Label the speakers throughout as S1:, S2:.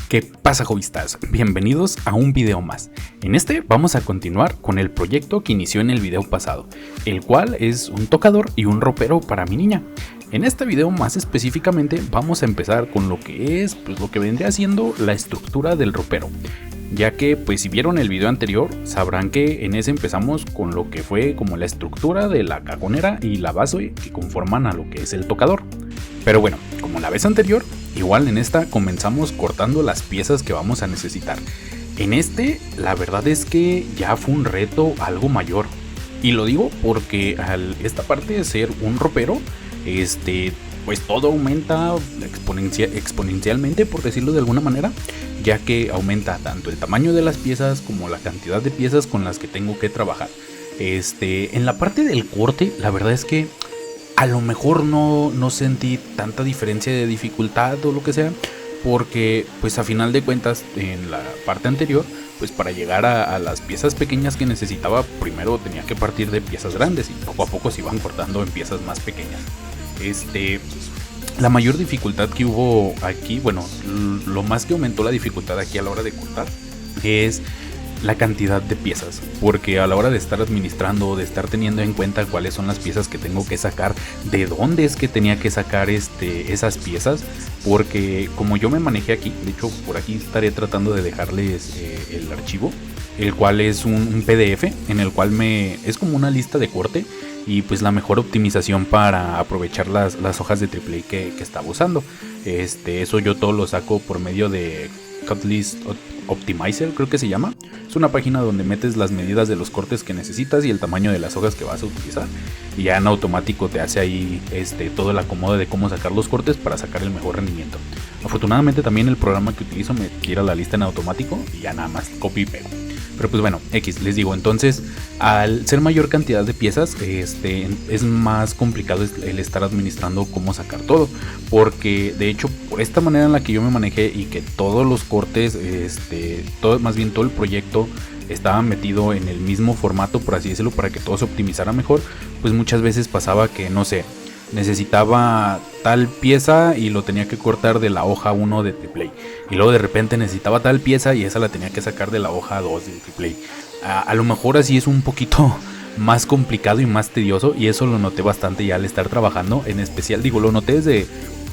S1: ¿Qué pasa, hobbyistas? Bienvenidos a un video más. En este vamos a continuar con el proyecto que inició en el video pasado, el cual es un tocador y un ropero para mi niña. En este video más específicamente vamos a empezar con lo que es, lo que vendría siendo la estructura del ropero. Ya que pues si vieron el video anterior sabrán que en ese empezamos con lo que fue como la estructura de la cajonera y la base que conforman a lo que es el tocador. Pero bueno, como la vez anterior, igual en esta comenzamos cortando las piezas que vamos a necesitar. En este la verdad es que ya fue un reto algo mayor. Y lo digo porque esta parte de ser un ropero, pues todo aumenta exponencialmente, por decirlo de alguna manera, ya que aumenta tanto el tamaño de las piezas como la cantidad de piezas con las que tengo que trabajar. En la parte del corte, la verdad es que a lo mejor no sentí tanta diferencia de dificultad o lo que sea, porque pues a final de cuentas en la parte anterior, pues para llegar a las piezas pequeñas que necesitaba, primero tenía que partir de piezas grandes y poco a poco se iban cortando en piezas más pequeñas. La mayor dificultad que hubo aquí, bueno, lo más que aumentó la dificultad aquí a la hora de cortar es la cantidad de piezas, porque a la hora de estar administrando, de estar teniendo en cuenta cuáles son las piezas que tengo que sacar, de dónde es que tenía que sacar esas piezas, porque como yo me manejé aquí, de hecho por aquí estaré tratando de dejarles el archivo, el cual es un PDF en el cual es como una lista de corte y pues la mejor optimización para aprovechar las hojas de AAA que estaba usando. Eso yo todo lo saco por medio de Cutlist Optimizer, creo que se llama. Es una página donde metes las medidas de los cortes que necesitas y el tamaño de las hojas que vas a utilizar, y ya en automático te hace ahí todo el acomodo de cómo sacar los cortes para sacar el mejor rendimiento. Afortunadamente también el programa que utilizo me tira la lista en automático y ya nada más copio y pego. Pero pues bueno, les digo, entonces al ser mayor cantidad de piezas, es más complicado el estar administrando cómo sacar todo, porque de hecho por esta manera en la que yo me manejé y que todos los cortes, más bien todo el proyecto estaba metido en el mismo formato, por así decirlo, para que todo se optimizara mejor, pues muchas veces pasaba que, no sé, necesitaba tal pieza y lo tenía que cortar de la hoja 1 de AAA, y luego de repente necesitaba tal pieza y esa la tenía que sacar de la hoja 2 de AAA. A lo mejor así es un poquito más complicado y más tedioso, y eso lo noté bastante ya al estar trabajando, en especial, lo noté desde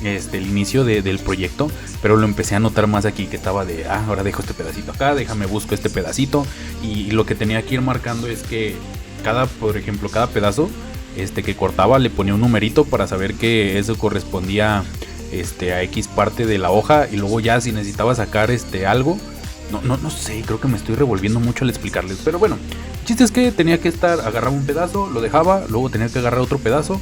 S1: el inicio del proyecto, pero lo empecé a notar más aquí, que estaba de, ahora dejo este pedacito acá, déjame busco este pedacito, y lo que tenía que ir marcando es que por ejemplo, cada pedazo que cortaba le ponía un numerito para saber que eso correspondía a X parte de la hoja, y luego ya si necesitaba sacar algo, no sé, creo que me estoy revolviendo mucho al explicarles, pero bueno, el chiste es que tenía que agarraba un pedazo, lo dejaba, luego tenía que agarrar otro pedazo,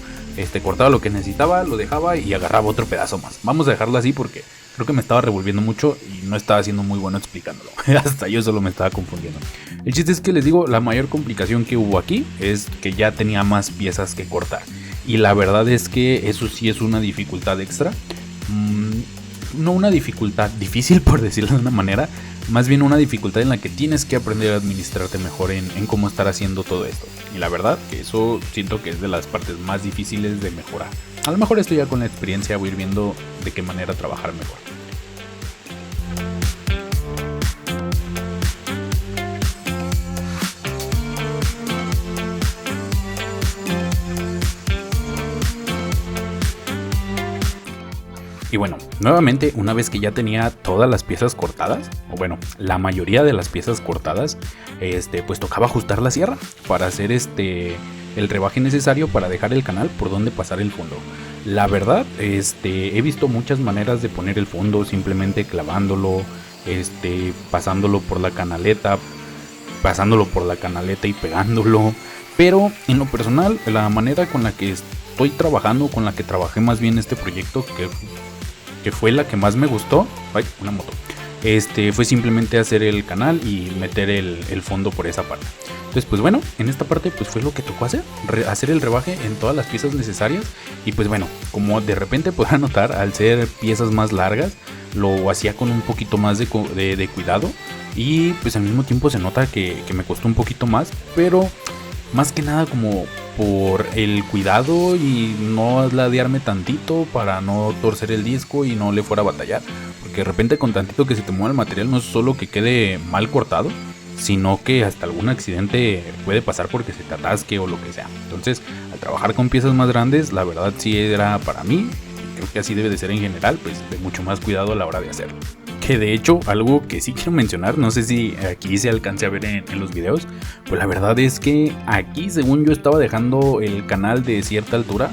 S1: cortaba lo que necesitaba, lo dejaba y agarraba otro pedazo más. Vamos a dejarlo así porque creo que me estaba revolviendo mucho y no estaba siendo muy bueno explicándolo. Hasta yo solo me estaba confundiendo. El chiste es que les digo, la mayor complicación que hubo aquí es que ya tenía más piezas que cortar. Y la verdad es que eso sí es una dificultad extra. No una dificultad difícil, por decirlo de una manera, más bien una dificultad en la que tienes que aprender a administrarte mejor en cómo estar haciendo todo esto. Y la verdad que eso siento que es de las partes más difíciles de mejorar. A lo mejor esto ya con la experiencia voy a ir viendo de qué manera trabajar mejor. Y bueno, nuevamente, una vez que ya tenía todas las piezas cortadas, o bueno, la mayoría de las piezas cortadas, pues tocaba ajustar la sierra para hacer el rebaje necesario para dejar el canal por donde pasar el fondo. La verdad, he visto muchas maneras de poner el fondo, simplemente clavándolo, pasándolo por la canaleta y pegándolo. Pero en lo personal, la manera con la que estoy trabajando, con la que trabajé más bien este proyecto, que fue la que más me gustó, una moto, fue simplemente hacer el canal y meter el fondo por esa parte. Entonces pues bueno, en esta parte pues fue lo que tocó hacer el rebaje en todas las piezas necesarias. Y pues bueno, como de repente podrán notar, al ser piezas más largas, lo hacía con un poquito más de cuidado, y pues al mismo tiempo se nota que me costó un poquito más, pero más que nada como por el cuidado y no ladearme tantito para no torcer el disco y no le fuera a batallar, porque de repente con tantito que se te mueva el material no es solo que quede mal cortado, sino que hasta algún accidente puede pasar porque se te atasque o lo que sea. Entonces, al trabajar con piezas más grandes, la verdad sí era para mí, y creo que así debe de ser en general, pues de mucho más cuidado a la hora de hacerlo. Que de hecho, algo que sí quiero mencionar, no sé si aquí se alcance a ver en los videos, pues la verdad es que aquí, según yo, estaba dejando el canal de cierta altura,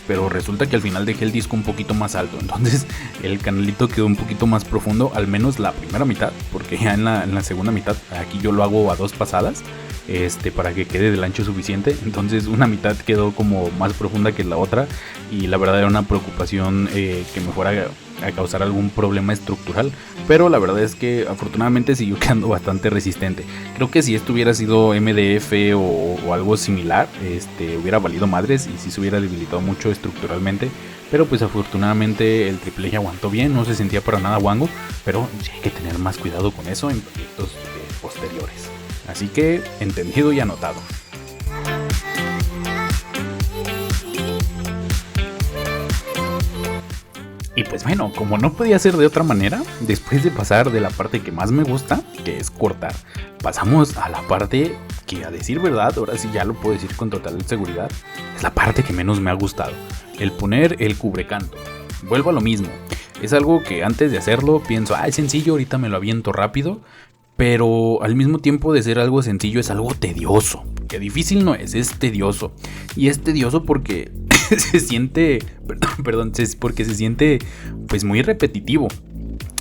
S1: pero resulta que al final dejé el disco un poquito más alto, entonces el canalito quedó un poquito más profundo, al menos la primera mitad, porque ya en la segunda mitad, aquí yo lo hago a 2 pasadas, para que quede del ancho suficiente. Entonces una mitad quedó como más profunda que la otra, y la verdad era una preocupación que me fuera a causar algún problema estructural, pero la verdad es que afortunadamente siguió quedando bastante resistente. Creo que si esto hubiera sido MDF o algo similar, hubiera valido madres y sí se hubiera debilitado mucho estructuralmente, pero pues afortunadamente el triple ya aguantó bien, no se sentía para nada guango, pero sí hay que tener más cuidado con eso en proyectos posteriores. Así que entendido y anotado. Y pues bueno, como no podía ser de otra manera, después de pasar de la parte que más me gusta, que es cortar, pasamos a la parte que, a decir verdad, ahora sí ya lo puedo decir con total seguridad, es la parte que menos me ha gustado, el poner el cubrecanto. Vuelvo a lo mismo, es algo que antes de hacerlo pienso, es sencillo, ahorita me lo aviento rápido, pero al mismo tiempo de ser algo sencillo es algo tedioso, que difícil no es tedioso, y es tedioso porque se siente, porque se siente pues muy repetitivo,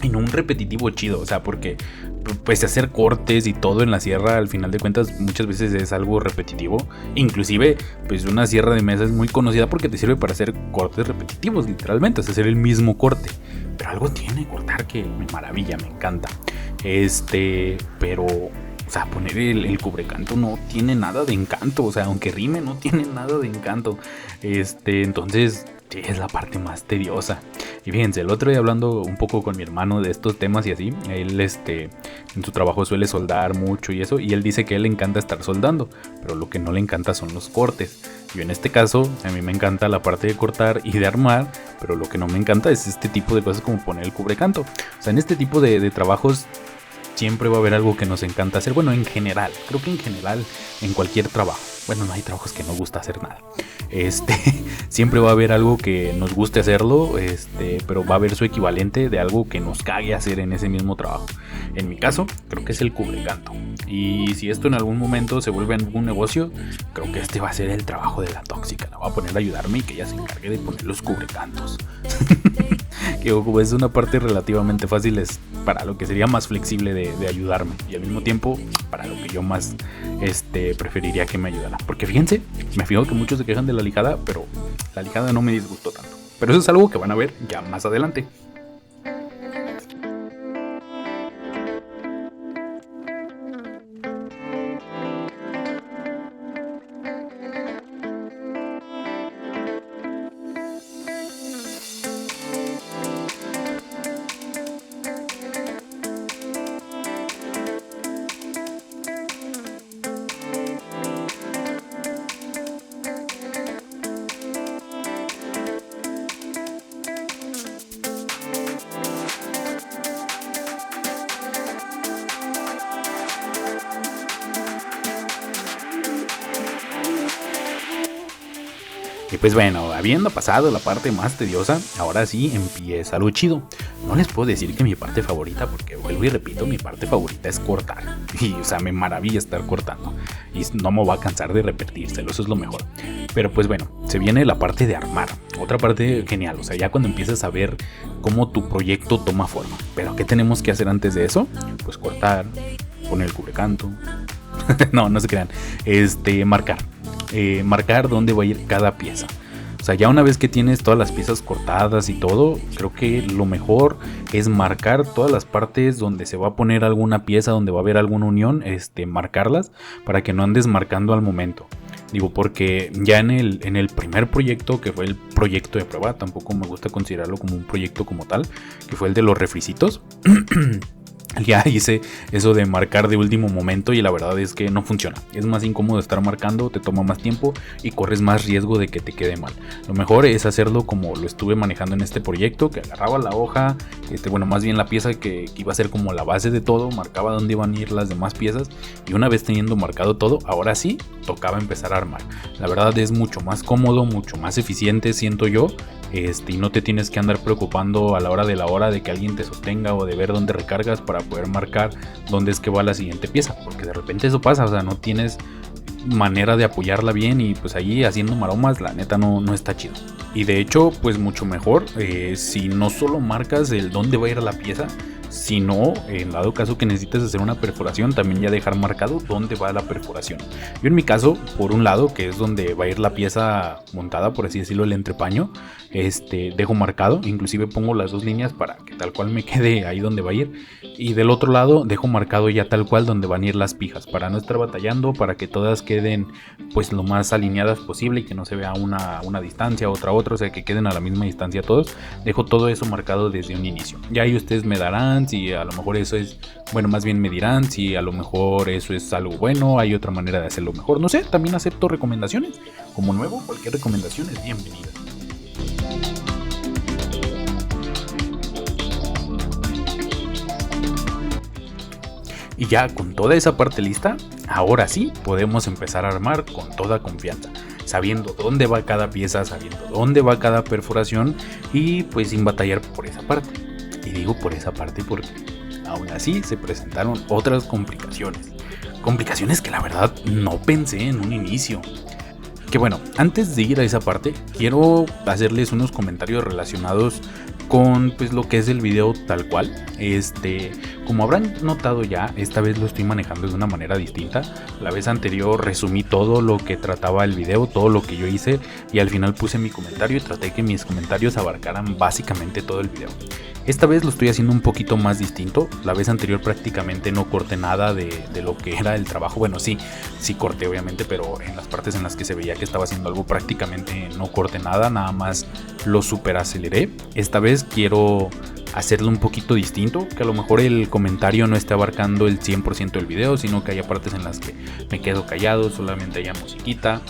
S1: y no un repetitivo chido, o sea, porque pues hacer cortes y todo en la sierra al final de cuentas muchas veces es algo repetitivo. Inclusive pues una sierra de mesa es muy conocida porque te sirve para hacer cortes repetitivos, literalmente, es hacer el mismo corte, pero algo tiene cortar que me maravilla, me encanta. Pero o sea, poner el cubrecanto no tiene nada de encanto, o sea, aunque rime no tiene nada de encanto. Entonces sí, es la parte más tediosa. Y fíjense, el otro día hablando un poco con mi hermano de estos temas y así, él en su trabajo suele soldar mucho y eso, y él dice que a él le encanta estar soldando, pero lo que no le encanta son los cortes. Yo en este caso, a mí me encanta la parte de cortar y de armar, pero lo que no me encanta es este tipo de cosas como poner el cubrecanto. O sea, en este tipo de trabajos siempre va a haber algo que nos encanta hacer. Bueno, en general, creo que en general, en cualquier trabajo. Bueno, no hay trabajos que no gusta hacer nada. Siempre va a haber algo que nos guste hacerlo, pero va a haber su equivalente de algo que nos cague hacer en ese mismo trabajo. En mi caso, creo que es el cubrecanto. Y si esto en algún momento se vuelve algún negocio, creo que este va a ser el trabajo de la tóxica. La voy a poner a ayudarme y que ella se encargue de poner los cubrecantos. Que como es una parte relativamente fácil, es para lo que sería más flexible de ayudarme, y al mismo tiempo para lo que yo más preferiría que me ayudara. Porque fíjense, me fijo que muchos se quejan de la lijada, pero la lijada no me disgustó tanto. Pero eso es algo que van a ver ya más adelante. Y pues bueno, habiendo pasado la parte más tediosa, ahora sí empieza lo chido. No les puedo decir que mi parte favorita, porque vuelvo y repito, mi parte favorita es cortar. Y o sea, me maravilla estar cortando. Y no me va a cansar de repetírselo, eso es lo mejor. Pero pues bueno, se viene la parte de armar. Otra parte genial, o sea, ya cuando empiezas a ver cómo tu proyecto toma forma. Pero ¿qué tenemos que hacer antes de eso? Pues cortar, poner el cubrecanto. no se crean. Marcar. Marcar dónde va a ir cada pieza. O sea, ya una vez que tienes todas las piezas cortadas y todo, creo que lo mejor es marcar todas las partes donde se va a poner alguna pieza, donde va a haber alguna unión, marcarlas para que no andes marcando al momento. Digo, porque ya en el primer proyecto, que fue el proyecto de prueba, tampoco me gusta considerarlo como un proyecto como tal, que fue el de los refricitos. Ya hice eso de marcar de último momento y la verdad es que no funciona. Es más incómodo estar marcando, te toma más tiempo y corres más riesgo de que te quede mal. Lo mejor es hacerlo como lo estuve manejando en este proyecto, que agarraba la hoja, bueno, más bien la pieza que iba a ser como la base de todo, marcaba dónde iban a ir las demás piezas y una vez teniendo marcado todo, ahora sí, tocaba empezar a armar. La verdad es mucho más cómodo, mucho más eficiente, siento yo. Y no te tienes que andar preocupando a la hora de que alguien te sostenga o de ver dónde recargas para poder marcar dónde es que va la siguiente pieza, porque de repente eso pasa, o sea, no tienes manera de apoyarla bien y pues ahí haciendo maromas, la neta no está chido. Y de hecho, pues mucho mejor si no solo marcas el dónde va a ir la pieza, sino en dado caso que necesites hacer una perforación, también ya dejar marcado dónde va la perforación. Yo en mi caso, por un lado, que es donde va a ir la pieza montada, por así decirlo, el entrepaño, dejo marcado, inclusive pongo las dos líneas para que tal cual me quede ahí donde va a ir, y del otro lado dejo marcado ya tal cual donde van a ir las pijas, para no estar batallando, para que todas queden pues lo más alineadas posible y que no se vea una distancia, otra, o sea, que queden a la misma distancia todos. Dejo todo eso marcado desde un inicio. Ya ahí ustedes me darán si a lo mejor eso es, bueno, más bien me dirán si a lo mejor eso es algo bueno, hay otra manera de hacerlo mejor, no sé, también acepto recomendaciones. Como nuevo, cualquier recomendación es bienvenida. Y ya con toda esa parte lista, ahora sí podemos empezar a armar con toda confianza, sabiendo dónde va cada pieza, sabiendo dónde va cada perforación y pues sin batallar por esa parte. Y digo por esa parte porque aún así se presentaron otras complicaciones. Complicaciones que la verdad no pensé en un inicio. Que bueno, antes de ir a esa parte, quiero hacerles unos comentarios relacionados con pues lo que es el video tal cual. Como habrán notado ya, esta vez lo estoy manejando de una manera distinta. La vez anterior resumí todo lo que trataba el video, todo lo que yo hice, y al final puse mi comentario y traté que mis comentarios abarcaran básicamente todo el video. Esta vez lo estoy haciendo un poquito más distinto. La vez anterior prácticamente no corté nada de lo que era el trabajo. Bueno, sí corté obviamente, pero en las partes en las que se veía que estaba haciendo algo prácticamente no corté nada más lo super aceleré. Esta vez quiero hacerlo un poquito distinto, que a lo mejor el comentario no esté abarcando el 100% del video, sino que haya partes en las que me quedo callado, solamente haya musiquita,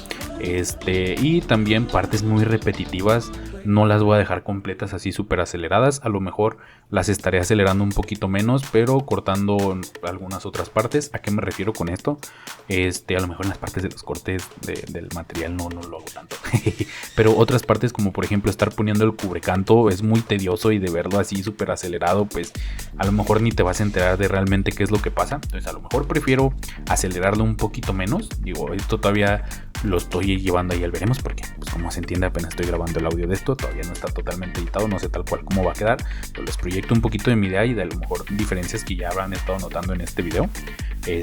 S1: y también partes muy repetitivas. No las voy a dejar completas así súper aceleradas, a lo mejor las estaré acelerando un poquito menos, pero cortando algunas otras partes. ¿A qué me refiero con esto? A lo mejor en las partes de los cortes del material no lo hago tanto. Pero otras partes, como por ejemplo estar poniendo el cubrecanto, es muy tedioso y de verlo así súper acelerado, pues a lo mejor ni te vas a enterar de realmente qué es lo que pasa. Entonces a lo mejor prefiero acelerarlo un poquito menos. Digo, esto todavía lo estoy llevando ahí al veremos, porque pues como se entiende apenas estoy grabando el audio de esto, todavía no está totalmente editado, no sé tal cual cómo va a quedar, pero les proyecto un poquito de mi idea y de a lo mejor diferencias que ya habrán estado notando en este video. Y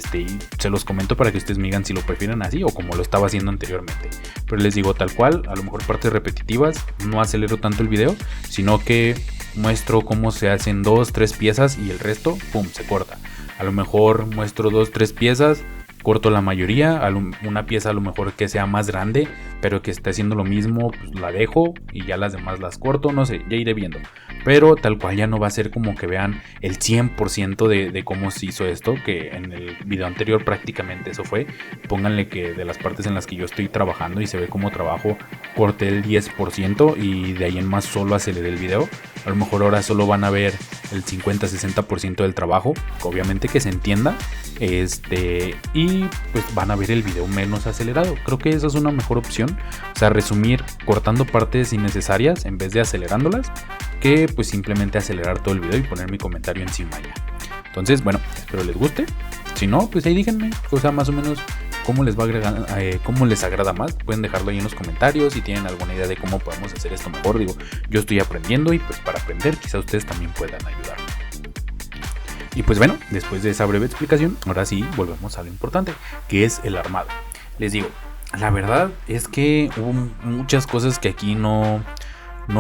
S1: se los comento para que ustedes me digan si lo prefieren así o como lo estaba haciendo anteriormente. Pero les digo tal cual, a lo mejor partes repetitivas, no acelero tanto el video, sino que muestro cómo se hacen 2-3 piezas y el resto, pum, se corta. A lo mejor muestro 2-3 piezas, corto la mayoría, una pieza a lo mejor que sea más grande, pero que esté haciendo lo mismo, pues la dejo y ya las demás las corto, no sé, ya iré viendo. Pero tal cual ya no va a ser como que vean el 100% de cómo se hizo esto, que en el video anterior prácticamente eso fue. Pónganle que de las partes en las que yo estoy trabajando y se ve cómo trabajo, corté el 10% y de ahí en más solo aceleré el video. A lo mejor ahora solo van a ver el 50-60% del trabajo, obviamente que se entienda, y pues van a ver el video menos acelerado. Creo que esa es una mejor opción, o sea, resumir cortando partes innecesarias en vez de acelerándolas, que pues simplemente acelerar todo el video y poner mi comentario encima ya. Entonces, bueno, espero les guste. Si no, pues ahí díganme, o sea, más o menos cómo les va a agregar, cómo les agrada más. Pueden dejarlo ahí en los comentarios si tienen alguna idea de cómo podemos hacer esto mejor. Digo, yo estoy aprendiendo y pues para aprender quizá ustedes también puedan ayudarme. Y pues bueno, después de esa breve explicación, ahora sí volvemos a lo importante, que es el armado. Les digo, la verdad es que hubo muchas cosas que aquí no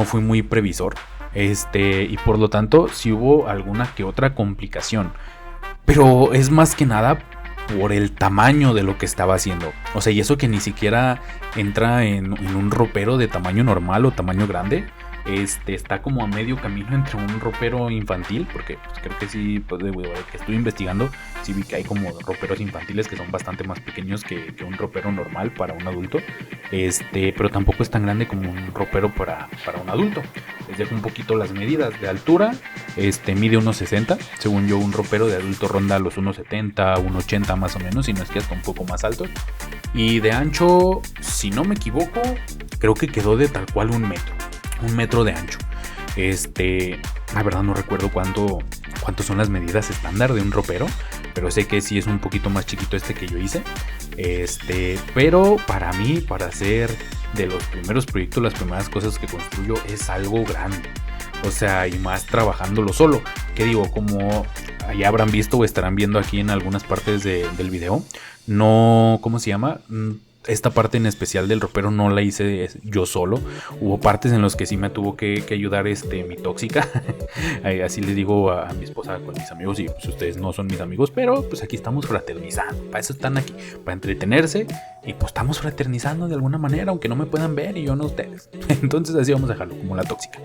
S1: fui muy previsor. Y por lo tanto sí hubo alguna que otra complicación. Pero es más que nada por el tamaño de lo que estaba haciendo. O sea, y eso que ni siquiera entra en un ropero de tamaño normal o tamaño grande. está como a medio camino entre un ropero infantil, porque pues, creo que sí, pues, de que estuve investigando, sí vi que hay como roperos infantiles que son bastante más pequeños que un ropero normal para un adulto, pero tampoco es tan grande como un ropero para un adulto. Les dejo un poquito las medidas de altura, mide 1.60, según yo un ropero de adulto ronda los 1.70, 1.80 más o menos, si no es que hasta un poco más alto. Y de ancho, si no me equivoco, creo que quedó de tal cual 1 metro de ancho. La verdad no recuerdo cuánto son las medidas estándar de un ropero, pero sé que sí es un poquito más chiquito que yo hice. Pero para mí, para hacer de los primeros proyectos, las primeras cosas que construyo, es algo grande. O sea, y más trabajándolo solo. Que digo, como ya habrán visto o estarán viendo aquí en algunas partes del video, no, ¿cómo se llama? Esta parte en especial del ropero no la hice yo solo. Hubo partes en las que sí me tuvo que ayudar mi tóxica. Así les digo a mi esposa con mis amigos. Y pues ustedes no son mis amigos, pero pues aquí estamos fraternizando. Para eso están aquí, para entretenerse. Y pues estamos fraternizando de alguna manera, aunque no me puedan ver y yo no ustedes. Entonces así vamos a dejarlo, como la tóxica.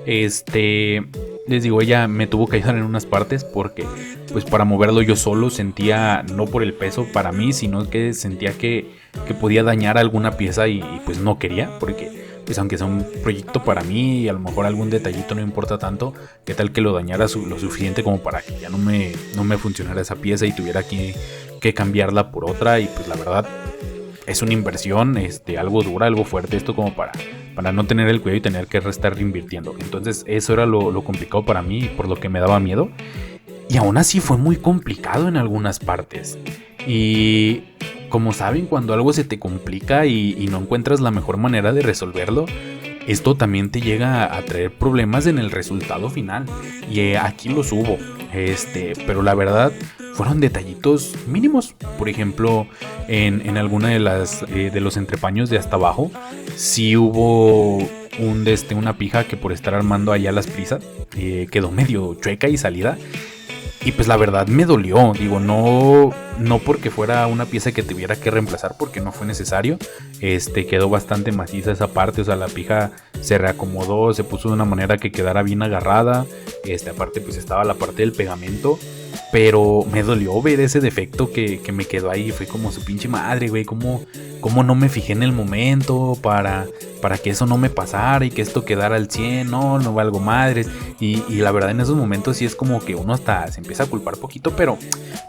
S1: Les digo, ella me tuvo que ayudar en unas partes porque pues para moverlo yo solo sentía, no por el peso para mí, sino que sentía que podía dañar alguna pieza y pues no quería, porque pues aunque sea un proyecto para mí y a lo mejor algún detallito no importa tanto, qué tal que lo dañara lo suficiente como para que ya no me funcionara esa pieza y tuviera que cambiarla por otra. Y pues la verdad es una inversión algo dura, algo fuerte esto, como para no tener el cuidado y tener que estar reinvirtiendo. Entonces eso era lo complicado para mí y por lo que me daba miedo. Y aún así fue muy complicado en algunas partes. Y como saben, cuando algo se te complica y no encuentras la mejor manera de resolverlo, esto también te llega a traer problemas en el resultado final. Y aquí los hubo. Pero la verdad fueron detallitos mínimos. Por ejemplo, en alguna de los entrepaños de hasta abajo, sí hubo una pija que por estar armando allá las prisas quedó medio chueca y salida. Y pues la verdad me dolió, digo, no porque fuera una pieza que tuviera que reemplazar, porque no fue necesario. Quedó bastante maciza esa parte, o sea, la pija se reacomodó, se puso de una manera que quedara bien agarrada. Aparte pues estaba la parte del pegamento, pero me dolió ver ese defecto que me quedó ahí. Fue como su pinche madre, güey, cómo no me fijé en el momento para que eso no me pasara y que esto quedara al 100, no valgo madres. Y la verdad en esos momentos sí es como que uno hasta se empieza a culpar poquito, pero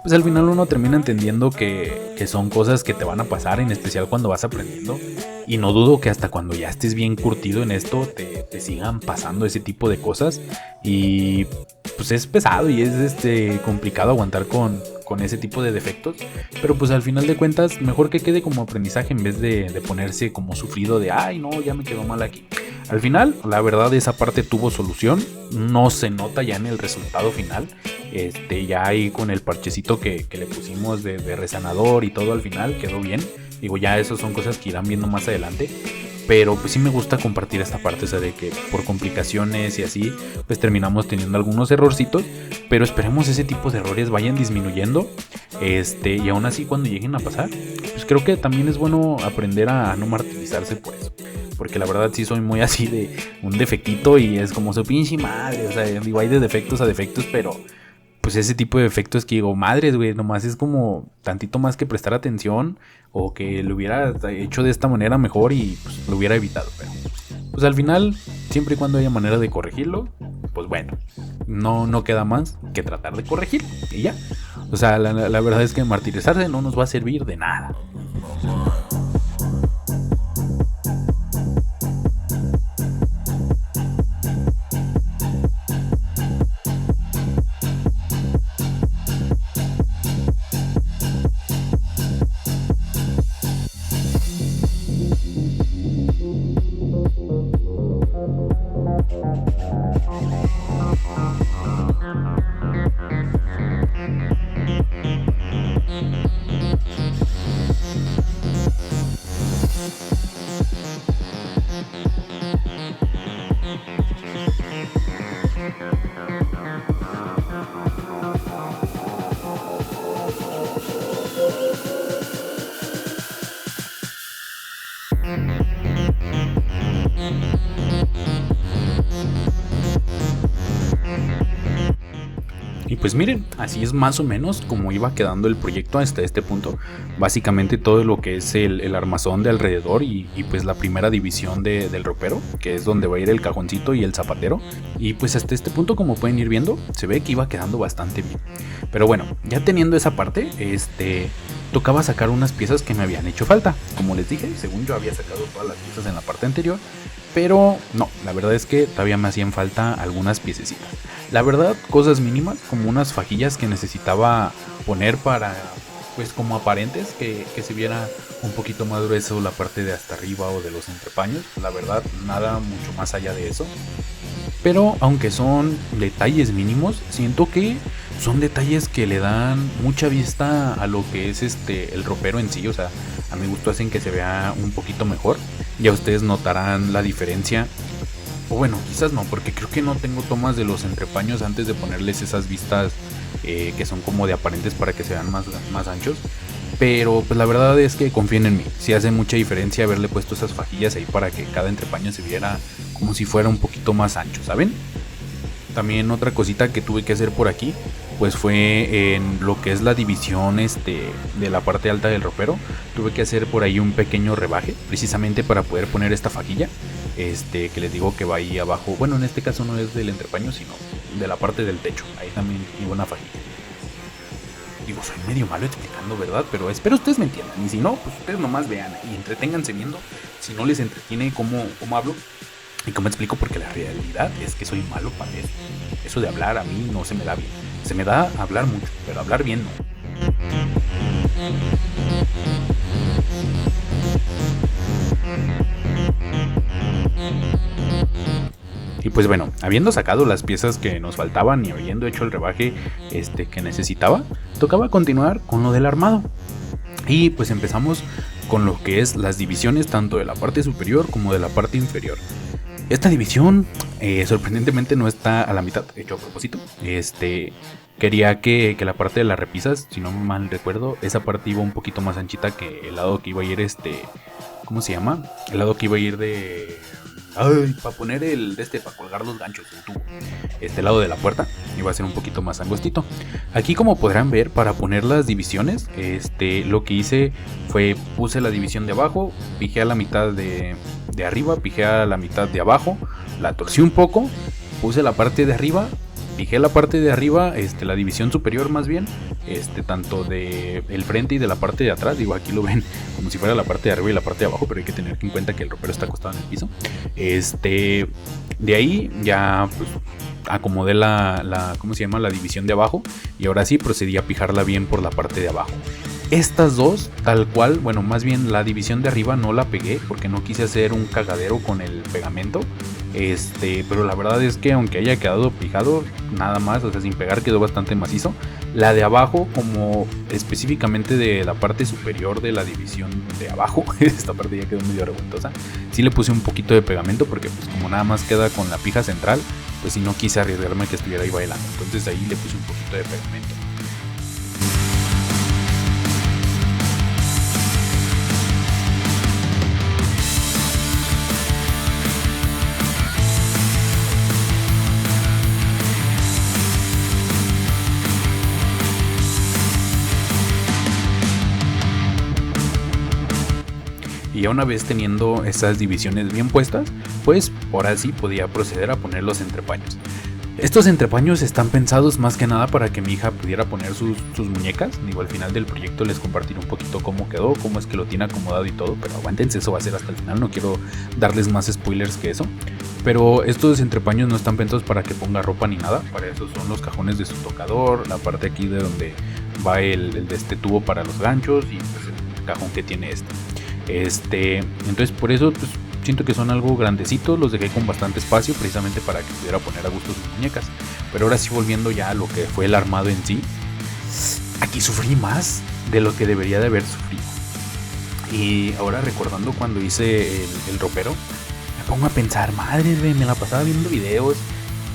S1: pues al final uno termina entendiendo que son cosas que te van a pasar, en especial cuando vas aprendiendo. Y no dudo que hasta cuando ya estés bien curtido en esto te sigan pasando ese tipo de cosas. Y pues es pesado y es complicado aguantar con ese tipo de defectos, pero pues al final de cuentas mejor que quede como aprendizaje en vez de ponerse como sufrido de ay no, ya me quedó mal aquí. Al final la verdad esa parte tuvo solución, no se nota ya en el resultado final. Ya ahí con el parchecito que le pusimos de resanador y todo, al final quedó bien. Digo, ya eso son cosas que irán viendo más adelante. Pero pues sí me gusta compartir esta parte, o sea, de que por complicaciones y así, pues terminamos teniendo algunos errorcitos. Pero esperemos ese tipo de errores vayan disminuyendo. Y aún así cuando lleguen a pasar, pues creo que también es bueno aprender a no martirizarse por eso. Porque la verdad sí soy muy así de un defectito y es como su pinche madre. O sea, digo, hay de defectos a defectos, pero pues ese tipo de efectos que digo, madres, güey, nomás es como tantito más que prestar atención o que lo hubiera hecho de esta manera mejor y pues lo hubiera evitado. Pero pues al final, siempre y cuando haya manera de corregirlo, pues bueno, no queda más que tratar de corregir y ya. O sea, la verdad es que martirizarse no nos va a servir de nada. pues miren, así es más o menos como iba quedando el proyecto hasta este punto. Básicamente todo lo que es el armazón de alrededor y pues la primera división del ropero, que es donde va a ir el cajoncito y el zapatero. Y pues hasta este punto, como pueden ir viendo, se ve que iba quedando bastante bien. Pero bueno, ya teniendo esa parte, tocaba sacar unas piezas que me habían hecho falta. Como les dije, según yo había sacado todas las piezas en la parte anterior, pero no, la verdad es que todavía me hacían falta algunas piececitas. La verdad, cosas mínimas, como unas fajillas que necesitaba poner para, pues como aparentes, que se viera un poquito más grueso la parte de hasta arriba o de los entrepaños. La verdad, nada mucho más allá de eso. Pero aunque son detalles mínimos, siento que son detalles que le dan mucha vista a lo que es el ropero en sí. O sea, a mi gusto hacen que se vea un poquito mejor. Ya ustedes notarán la diferencia. O bueno, quizás no, porque creo que no tengo tomas de los entrepaños antes de ponerles esas vistas que son como de aparentes para que se vean más anchos. Pero pues la verdad es que confíen en mí, sí hace mucha diferencia haberle puesto esas fajillas ahí para que cada entrepaño se viera como si fuera un poquito más ancho, ¿saben? También otra cosita que tuve que hacer por aquí, pues fue en lo que es la división de la parte alta del ropero. Tuve que hacer por ahí un pequeño rebaje, precisamente para poder poner esta fajilla, que les digo que va ahí abajo. Bueno, en este caso no es del entrepaño, sino de la parte del techo. Ahí también iba una fajilla. Digo, soy medio malo explicando, ¿verdad? Pero espero ustedes me entiendan. Y si no, pues ustedes nomás vean y entreténganse viendo. Si no les entretiene cómo hablo y cómo explico, porque la realidad es que soy malo para eso. Eso de hablar a mí no se me da bien. Se me da hablar mucho, pero hablar bien no. Y pues bueno, habiendo sacado las piezas que nos faltaban y habiendo hecho el rebaje que necesitaba, tocaba continuar con lo del armado. Y pues empezamos con lo que es las divisiones tanto de la parte superior como de la parte inferior. Esta división sorprendentemente no está a la mitad, hecho a propósito. Quería que la parte de las repisas, si no mal recuerdo, esa parte iba un poquito más anchita que el lado que iba a ir ¿cómo se llama? El lado que iba a ir para poner para colgar los ganchos, el tubo. Este lado de la puerta iba a ser un poquito más angostito. Aquí, como podrán ver, para poner las divisiones, lo que hice fue puse la división de abajo, pijé a la mitad de arriba, pijé a la mitad de abajo, la torcí un poco, puse la parte de arriba, pijé la parte de arriba, la división superior más bien, tanto de el frente y de la parte de atrás. Digo, aquí lo ven como si fuera la parte de arriba y la parte de abajo, pero hay que tener en cuenta que el ropero está acostado en el piso. De ahí ya pues acomodé ¿cómo se llama? La división de abajo, y ahora sí procedí a pijarla bien por la parte de abajo. Estas dos, tal cual, bueno, más bien la división de arriba no la pegué porque no quise hacer un cagadero con el pegamento. Pero la verdad es que aunque haya quedado pijado, nada más, o sea, sin pegar, quedó bastante macizo. La de abajo, como específicamente de la parte superior de la división de abajo, esta parte ya quedó medio revoltosa. Sí le puse un poquito de pegamento porque pues como nada más queda con la pija central, pues si no quise arriesgarme que estuviera ahí bailando. Entonces ahí le puse un poquito de pegamento. Y ya una vez teniendo esas divisiones bien puestas, pues ahora sí podía proceder a poner los entrepaños. Estos entrepaños están pensados más que nada para que mi hija pudiera poner sus muñecas. Digo, al final del proyecto les compartiré un poquito cómo quedó, cómo es que lo tiene acomodado y todo, pero aguántense, eso va a ser hasta el final, no quiero darles más spoilers que eso. Pero estos entrepaños no están pensados para que ponga ropa ni nada, para eso son los cajones de su tocador, la parte aquí de donde va el de este tubo para los ganchos y pues el cajón que tiene entonces por eso pues, siento que son algo grandecitos, los dejé con bastante espacio precisamente para que pudiera poner a gusto sus muñecas. Pero ahora sí, volviendo ya a lo que fue el armado en sí, aquí sufrí más de lo que debería de haber sufrido. Y ahora recordando cuando hice el ropero, me pongo a pensar, madre, me la pasaba viendo videos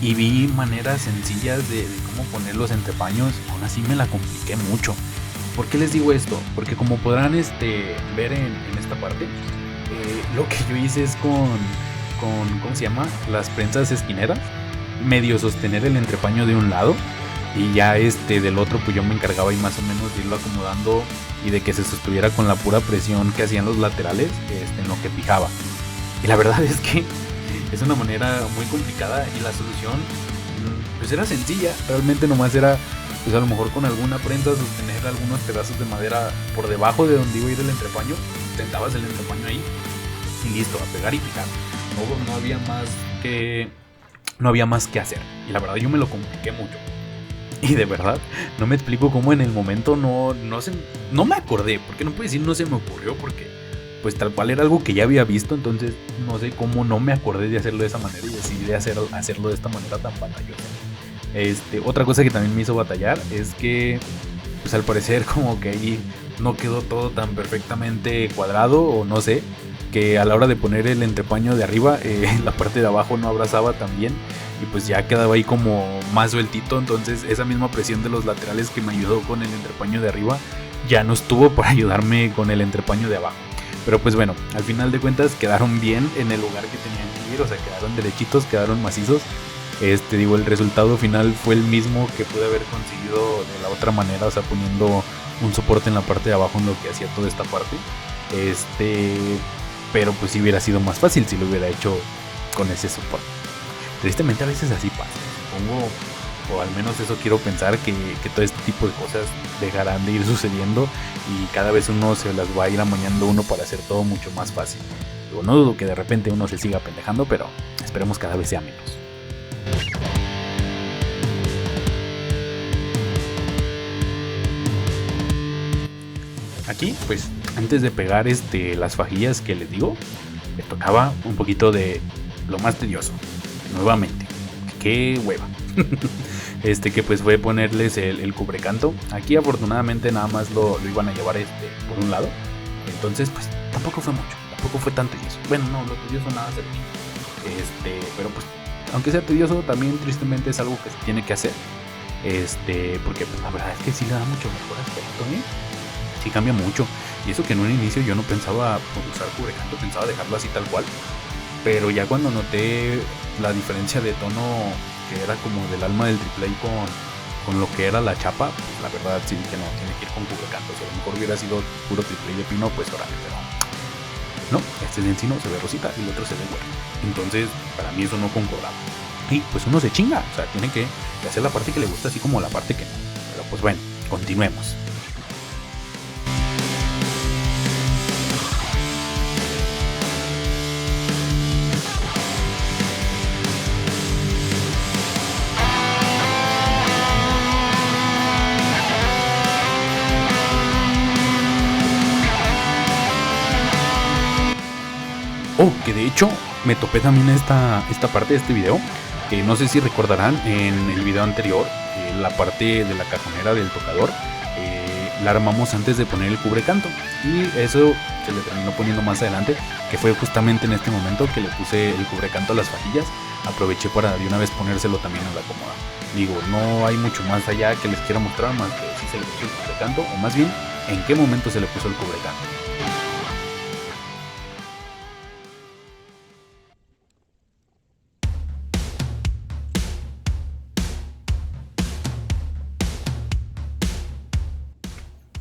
S1: y vi maneras sencillas de cómo poner los entrepaños, aún así me la compliqué mucho. ¿Por qué les digo esto? Porque como podrán ver en esta parte, lo que yo hice es con ¿cómo se llama? Las prensas esquineras, medio sostener el entrepaño de un lado Y ya del otro pues yo me encargaba y más o menos de irlo acomodando y de que se sostuviera con la pura presión que hacían los laterales en lo que fijaba. Y la verdad es que es una manera muy complicada y la solución pues era sencilla. Realmente nomás era pues a lo mejor con alguna prensa sostener algunos pedazos de madera por debajo de donde iba a ir el entrepaño, tentabas el entrepaño ahí y listo, a pegar y picar. No había más que hacer. Y la verdad yo me lo compliqué mucho. Y de verdad, no me explico cómo en el momento no me acordé. Porque no puedo decir no se me ocurrió, porque pues tal cual era algo que ya había visto. Entonces no sé cómo no me acordé de hacerlo de esa manera y decidí hacerlo de esta manera tan batallosa. Otra cosa que también me hizo batallar es que pues al parecer como que ahí no quedó todo tan perfectamente cuadrado, o no sé, que a la hora de poner el entrepaño de arriba, la parte de abajo no abrazaba tan bien y pues ya quedaba ahí como más sueltito. Entonces esa misma presión de los laterales que me ayudó con el entrepaño de arriba ya no estuvo para ayudarme con el entrepaño de abajo. Pero pues bueno, al final de cuentas quedaron bien en el lugar que tenían que ir, o sea, quedaron derechitos, quedaron macizos. El resultado final fue el mismo que pude haber conseguido de la otra manera, o sea, poniendo un soporte en la parte de abajo en lo que hacía toda esta parte. Pero pues sí hubiera sido más fácil si lo hubiera hecho con ese soporte. Tristemente a veces así pasa, supongo, o al menos eso quiero pensar, que todo este tipo de cosas dejarán de ir sucediendo y cada vez uno se las va a ir amañando uno para hacer todo mucho más fácil. Yo no dudo que de repente uno se siga pendejando, pero esperemos cada vez sea menos. Aquí, pues, antes de pegar las fajillas que les digo, me tocaba un poquito de lo más tedioso. Nuevamente, qué hueva. Que pues fue ponerles el cubrecanto. Aquí afortunadamente nada más lo iban a llevar por un lado. Entonces, pues, tampoco fue mucho, tampoco fue tan tedioso. Bueno, no, lo tedioso nada se ve. Pero pues, aunque sea tedioso, también tristemente es algo que se tiene que hacer. Porque pues, la verdad es que sí le da mucho mejor aspecto, sí cambia mucho. Y eso que en un inicio yo no pensaba usar cubrecanto, pensaba dejarlo así tal cual. Pero ya cuando noté la diferencia de tono, que era como del alma del AAA con lo que era la chapa, pues la verdad sí dije no, tiene que ir con cubrecanto. Si a lo mejor hubiera sido puro AAA de pino, pues órale, pero no, de encino se ve rosita y el otro se ve bueno. Entonces para mí eso no concordaba. Y pues uno se chinga, o sea, tiene que hacer la parte que le gusta así como la parte que no. Pero pues bueno, continuemos. Oh, que de hecho me topé también esta parte de este video, que no sé si recordarán en el video anterior, la parte de la cajonera del tocador, la armamos antes de poner el cubrecanto y eso se le terminó poniendo más adelante, que fue justamente en este momento que le puse el cubrecanto a las fajillas. Aproveché para de una vez ponérselo también a la cómoda. Digo, no hay mucho más allá que les quiera mostrar, más que si se le puso el cubrecanto, o más bien en qué momento se le puso el cubrecanto.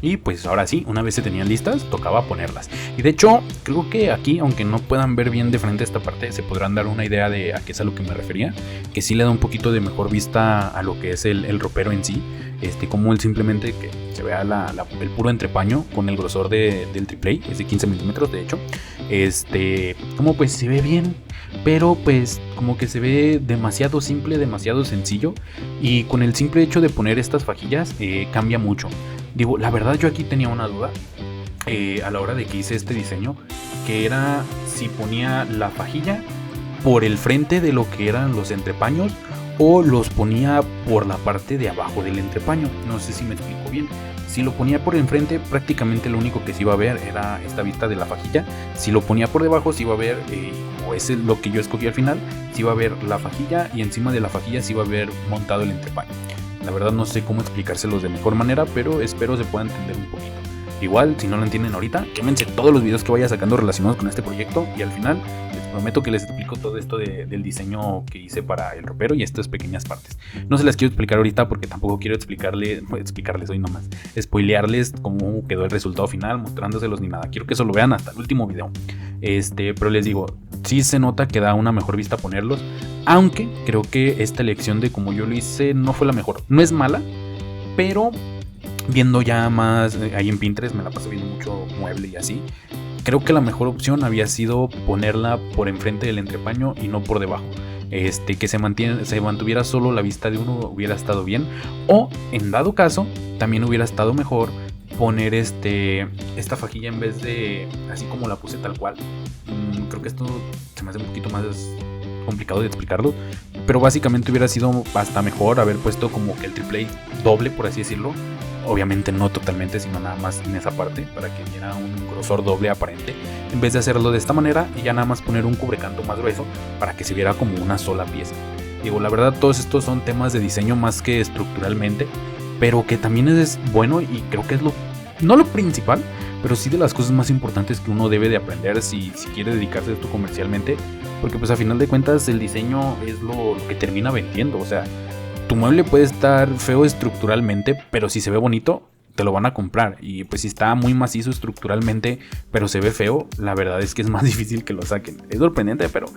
S1: Y pues ahora sí, una vez se tenían listas, tocaba ponerlas. Y de hecho, creo que aquí, aunque no puedan ver bien de frente esta parte, se podrán dar una idea de a qué es a lo que me refería. Que sí le da un poquito de mejor vista a lo que es el ropero en sí. Como él simplemente que se vea el puro entrepaño con el grosor del AAA, es de 15 milímetros de hecho. Como pues se ve bien, pero pues como que se ve demasiado simple, demasiado sencillo. Y con el simple hecho de poner estas fajillas cambia mucho. Digo, la verdad yo aquí tenía una duda a la hora de que hice este diseño, que era si ponía la fajilla por el frente de lo que eran los entrepaños o los ponía por la parte de abajo del entrepaño. No sé si me explico bien. Si lo ponía por enfrente, prácticamente lo único que se iba a ver era esta vista de la fajilla. Si lo ponía por debajo, se iba a ver, como es lo que yo escogí al final, se iba a ver la fajilla y encima de la fajilla se iba a ver montado el entrepaño. La verdad no sé cómo explicárselos de mejor manera, pero espero se pueda entender un poquito. Igual, si no lo entienden ahorita, quémense todos los videos que vaya sacando relacionados con este proyecto y al final les prometo que les explico todo esto del diseño que hice para el ropero y estas pequeñas partes. No se las quiero explicar ahorita porque tampoco quiero explicarles hoy nomás, spoilearles cómo quedó el resultado final, mostrándoselos ni nada. Quiero que eso lo vean hasta el último video. Pero les digo, sí se nota que da una mejor vista ponerlos, aunque creo que esta elección de como yo lo hice no fue la mejor. No es mala, pero viendo ya más ahí en Pinterest, me la paso viendo mucho mueble y así, creo que la mejor opción había sido ponerla por enfrente del entrepaño y no por debajo. Que se mantuviera solo la vista de uno hubiera estado bien. O en dado caso, también hubiera estado mejor poner esta fajilla en vez de así como la puse tal cual. Creo que esto se me hace un poquito más complicado de explicarlo, pero básicamente hubiera sido hasta mejor haber puesto como que el triple doble, por así decirlo. Obviamente no totalmente, sino nada más en esa parte, para que diera un grosor doble aparente, en vez de hacerlo de esta manera y ya nada más poner un cubrecanto más grueso para que se viera como una sola pieza. Digo, la verdad todos estos son temas de diseño más que estructuralmente, pero que también es bueno y creo que es no lo principal, pero sí de las cosas más importantes que uno debe de aprender si quiere dedicarse a esto comercialmente, porque pues a final de cuentas el diseño es lo que termina vendiendo. O sea, tu mueble puede estar feo estructuralmente, pero si se ve bonito, te lo van a comprar. Y pues si está muy macizo estructuralmente, pero se ve feo, la verdad es que es más difícil que lo saquen. Es sorprendente, pero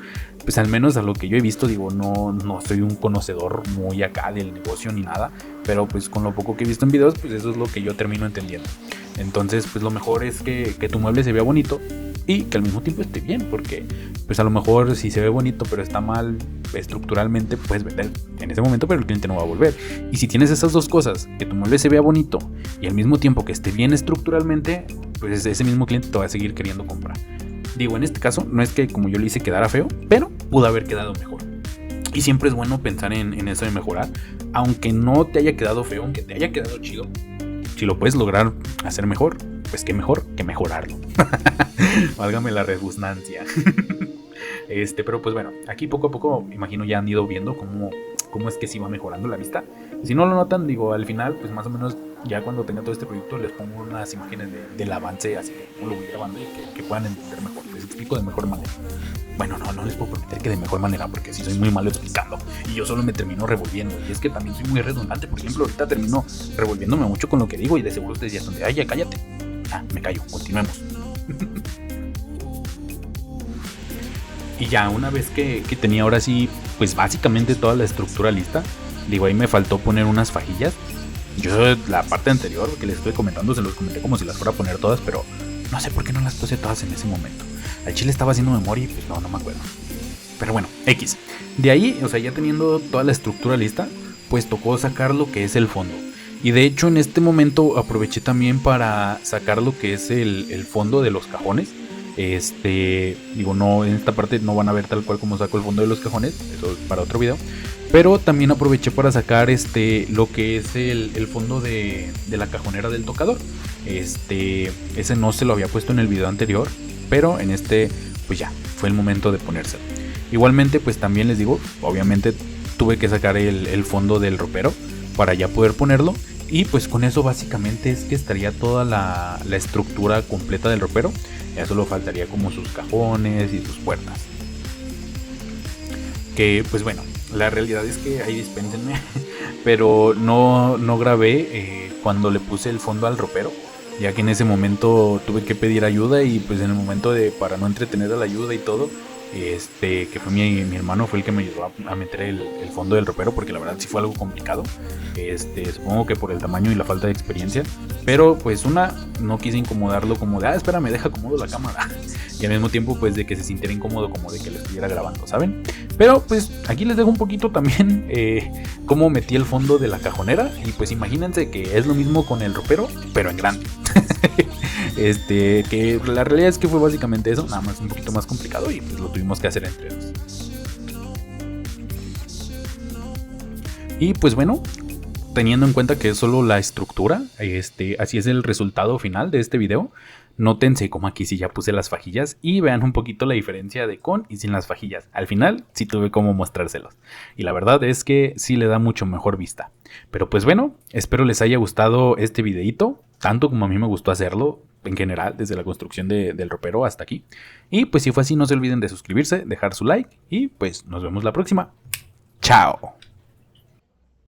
S1: pues al menos a lo que yo he visto, digo, no soy un conocedor muy acá del negocio ni nada, pero pues con lo poco que he visto en videos, pues eso es lo que yo termino entendiendo. Entonces pues lo mejor es que tu mueble se vea bonito y que al mismo tiempo esté bien, porque pues a lo mejor si se ve bonito pero está mal estructuralmente, puedes vender en ese momento, pero el cliente no va a volver. Y si tienes esas dos cosas, que tu mueble se vea bonito y al mismo tiempo que esté bien estructuralmente, pues ese mismo cliente te va a seguir queriendo comprar. Digo, en este caso no es que como yo le hice quedara feo, pero pudo haber quedado mejor. Y siempre es bueno pensar en eso de mejorar, aunque no te haya quedado feo, aunque te haya quedado chido. Si lo puedes lograr hacer mejor, pues qué mejor que mejorarlo. Válgame la redundancia. Pero pues bueno, aquí poco a poco me imagino ya han ido viendo cómo es que se va mejorando la vista. Si no lo notan, digo, al final, pues más o menos ya cuando tenga todo este proyecto les pongo unas imágenes del avance, así que lo voy grabando y que puedan entender mejor. Les explico de mejor manera. Bueno, no les puedo prometer que de mejor manera, porque sí soy muy malo explicando y yo solo me termino revolviendo. Y es que también soy muy redundante. Por ejemplo, ahorita termino revolviéndome mucho con lo que digo y de seguro ustedes ya están de, ay, ya cállate. Me callo, continuemos. Y ya una vez que tenía ahora sí, pues básicamente toda la estructura lista, digo, ahí me faltó poner unas fajillas. Yo la parte anterior que les estoy comentando, se los comenté como si las fuera a poner todas, pero no sé por qué no las puse todas en ese momento. Al chile estaba haciendo memoria y pues no me acuerdo. Pero bueno, X. De ahí, o sea, ya teniendo toda la estructura lista, pues tocó sacar lo que es el fondo. Y de hecho en este momento aproveché también para sacar lo que es el fondo de los cajones. Digo, no, en esta parte no van a ver tal cual como saco el fondo de los cajones, eso es para otro video. Pero también aproveché para sacar lo que es el fondo de la cajonera del tocador. Ese no se lo había puesto en el video anterior, pero en pues ya, fue el momento de ponérselo. Igualmente, pues también les digo, obviamente tuve que sacar el fondo del ropero para ya poder ponerlo. Y pues con eso básicamente es que estaría toda la estructura completa del ropero. Ya solo faltaría como sus cajones y sus puertas. Que pues bueno, la realidad es que ahí dispénsenme, pero no grabé cuando le puse el fondo al ropero, ya que en ese momento tuve que pedir ayuda y pues en el momento para no entretener a la ayuda y todo, que fue mi hermano, fue el que me ayudó a meter el fondo del ropero, porque la verdad sí fue algo complicado. Supongo que por el tamaño y la falta de experiencia, pero pues no quise incomodarlo como de, espérame, deja acomodo la cámara, y al mismo tiempo pues de que se sintiera incómodo como de que lo estuviera grabando, ¿saben? Pero pues aquí les dejo un poquito también cómo metí el fondo de la cajonera, y pues imagínense que es lo mismo con el ropero, pero en grande. Que la realidad es que fue básicamente eso, nada más un poquito más complicado y pues lo tuvimos que hacer entre dos. Y pues bueno, teniendo en cuenta que es solo la estructura, así es el resultado final de este video. Nótense como aquí sí ya puse las fajillas y vean un poquito la diferencia de con y sin las fajillas. Al final sí tuve como mostrárselos. Y la verdad es que sí le da mucho mejor vista. Pero pues bueno, espero les haya gustado este videito, tanto como a mí me gustó hacerlo. en general, desde la construcción del ropero hasta aquí. Y pues si fue así, no se olviden de suscribirse, dejar su like y pues nos vemos la próxima. Chao.